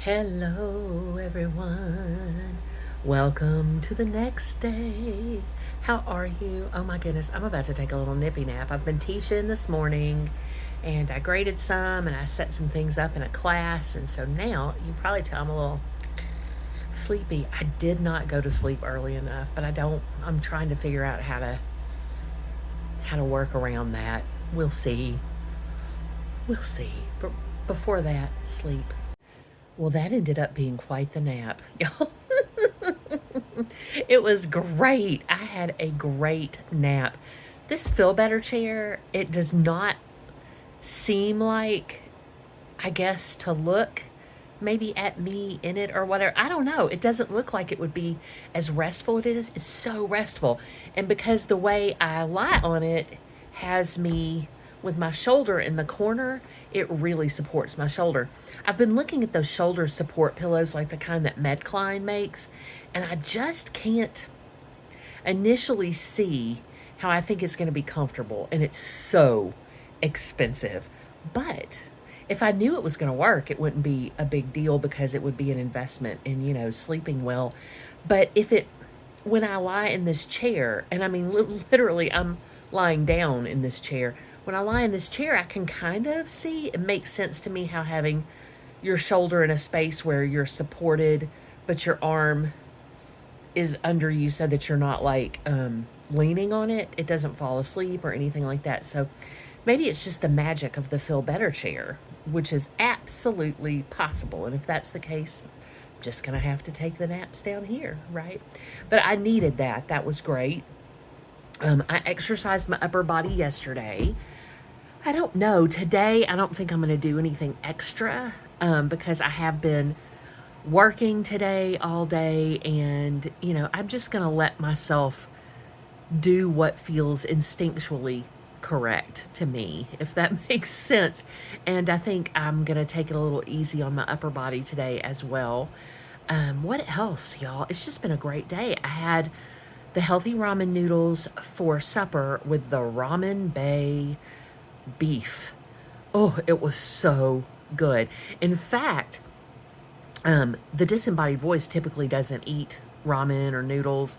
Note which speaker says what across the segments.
Speaker 1: Hello, everyone. Welcome to the next day. How are you? Oh my goodness, I'm about to take a little nippy nap. I've been teaching this morning and I graded some and I set some things up in a class. And so now you probably tell I'm a little sleepy. I did not go to sleep early enough, but I'm trying to figure out how to work around that. We'll see. We'll see. But before that, sleep. Well, that ended up being quite the nap. It was great. I had a great nap. This Feel Better chair, it does not seem like, I guess, to look maybe at me in it or whatever. I don't know. It doesn't look like it would be as restful as it is. It's so restful. And because the way I lie on it has me with my shoulder in the corner, it really supports my shoulder. I've been looking at those shoulder support pillows like the kind that Medcline makes, and I just can't initially see how I think it's going to be comfortable, and it's so expensive. But if I knew it was going to work, it wouldn't be a big deal because it would be an investment in, sleeping well. But when I lie in this chair, and I mean, literally, I'm lying down in this chair. When I lie in this chair, I can kind of see it makes sense to me how having your shoulder in a space where you're supported, but your arm is under you so that you're not like leaning on it. It doesn't fall asleep or anything like that. So maybe it's just the magic of the Feel Better chair, which is absolutely possible. And if that's the case, I'm just going to have to take the naps down here, right? But I needed that. That was great. I exercised my upper body yesterday. I don't know. Today, I don't think I'm going to do anything extra because I have been working today all day. And, I'm just going to let myself do what feels instinctually correct to me, if that makes sense. And I think I'm going to take it a little easy on my upper body today as well. What else, y'all? It's just been a great day. I had the healthy ramen noodles for supper with the Ramen Bay beef. Oh, it was so good. In fact, the disembodied voice typically doesn't eat ramen or noodles.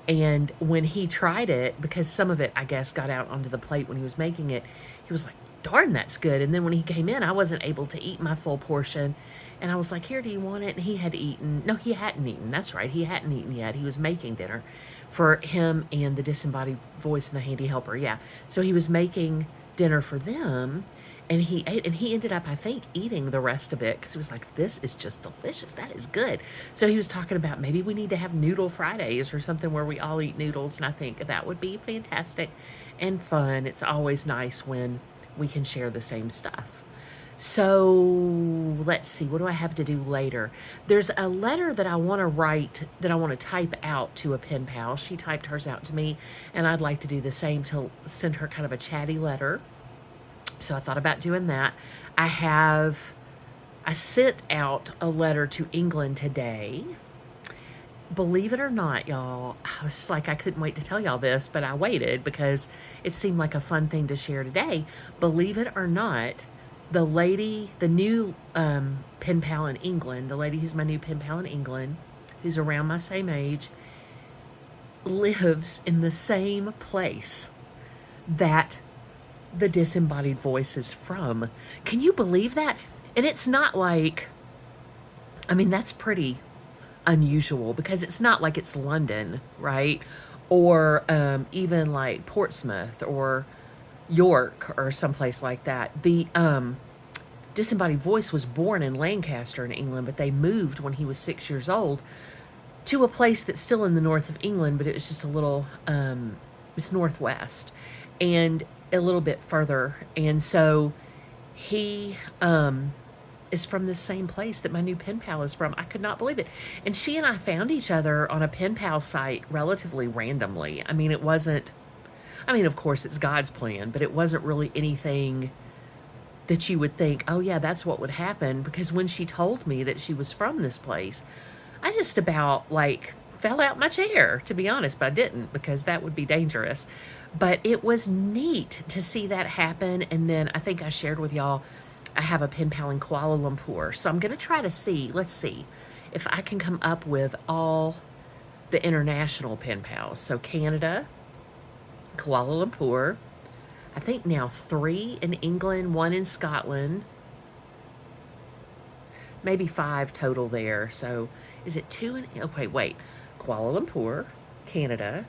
Speaker 1: And when he tried it, because some of it, I guess, got out onto the plate when he was making it, he was like, darn, that's good. And then when he came in, I wasn't able to eat my full portion. And I was like, here, do you want it? And he had eaten. No, he hadn't eaten. That's right. He hadn't eaten yet. He was making dinner for him and the disembodied voice and the handy helper. Yeah. So he was making dinner for them. And he ate, and he ended up, I think, eating the rest of it because he was like, this is just delicious. That is good. So he was talking about maybe we need to have Noodle Fridays or something where we all eat noodles. And I think that would be fantastic and fun. It's always nice when we can share the same stuff. So let's see, what do I have to do later? There's a letter that I want to write, that I want to type out to a pen pal. She typed hers out to me, and I'd like to do the same, to send her kind of a chatty letter. So I thought about doing that. I sent out a letter to England today. Believe it or not, y'all, I was just like, I couldn't wait to tell y'all this, but I waited because it seemed like a fun thing to share today. Believe it or not, the new pen pal in England, the lady who's my new pen pal in England, who's around my same age, lives in the same place that the disembodied voice is from. Can you believe that? And it's not like, I mean, that's pretty unusual because it's not like it's London, right? Or even like Portsmouth or York or someplace like that. The disembodied voice was born in Lancaster in England, but they moved when he was 6 years old to a place that's still in the north of England, but it was just a little, it's northwest and a little bit further. And so he is from the same place that my new pen pal is from. I could not believe it. And she and I found each other on a pen pal site relatively randomly. I mean, of course it's God's plan, but it wasn't really anything that you would think, oh yeah, that's what would happen. Because when she told me that she was from this place, I just about like fell out my chair, to be honest, but I didn't because that would be dangerous. But it was neat to see that happen. And then I think I shared with y'all, I have a pen pal in Kuala Lumpur. So I'm going to try to see, let's see, if I can come up with all the international pen pals. So Canada, Kuala Lumpur, I think now 3 in England, 1 in Scotland, maybe 5 total there. So is it 2 in, okay, wait. Kuala Lumpur, Canada,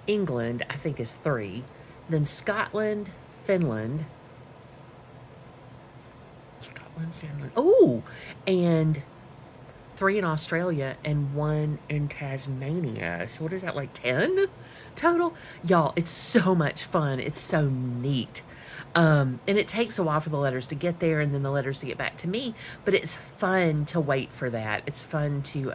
Speaker 1: England, I think is 3. Then Scotland, Finland, Finland. Oh, and 3 in Australia and 1 in Tasmania. So what is that, like 10 total? Y'all, it's so much fun. It's so neat. And it takes a while for the letters to get there and then the letters to get back to me, but it's fun to wait for that. It's fun to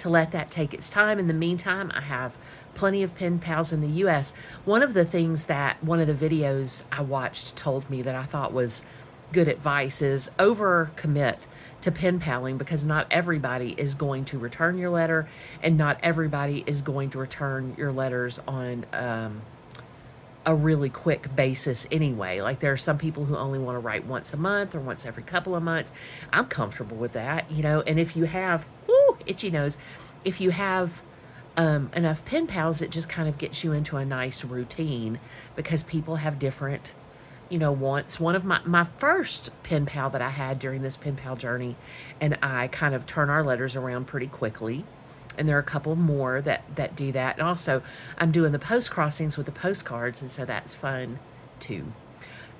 Speaker 1: let that take its time. In the meantime, I have plenty of pen pals in the US. One of the things that one of the videos I watched told me that I thought was good advice is overcommit to pen paling, because not everybody is going to return your letter and not everybody is going to return your letters on a really quick basis anyway. Like there are some people who only want to write once a month or once every couple of months. I'm comfortable with that, you know. And if you have, woo, itchy nose, if you have enough pen pals, it just kind of gets you into a nice routine, because people have different, you know, wants. One of my first pen pal that I had during this pen pal journey and I kind of turn our letters around pretty quickly. And there are a couple more that do that. And also, I'm doing the post crossings with the postcards, and so that's fun too.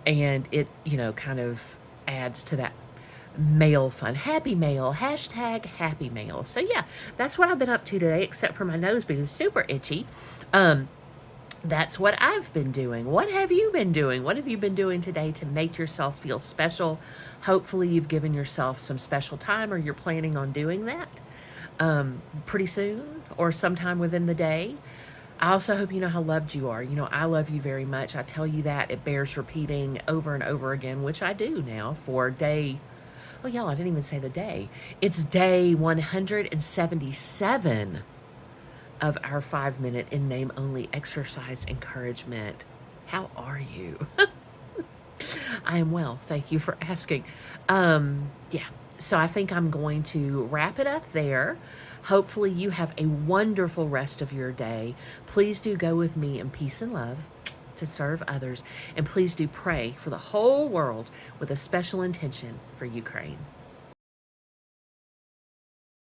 Speaker 1: And it, you know, kind of adds to that mail fun. Happy mail, hashtag happy mail. So yeah, that's what I've been up to today, except for my nose being super itchy. That's what I've been doing. What have you been doing? What have you been doing today to make yourself feel special? Hopefully you've given yourself some special time, or you're planning on doing that pretty soon or sometime within the day. I also hope you know how loved you are. You know, I love you very much. I tell you that. It bears repeating over and over again, which I do now for day, oh, y'all, I didn't even say the day. It's day 177 of our 5-minute in name only exercise encouragement. How are you? I am well. Thank you for asking. Yeah. So I think I'm going to wrap it up there. Hopefully you have a wonderful rest of your day. Please do go with me in peace and love to serve others. And please do pray for the whole world with a special intention for Ukraine.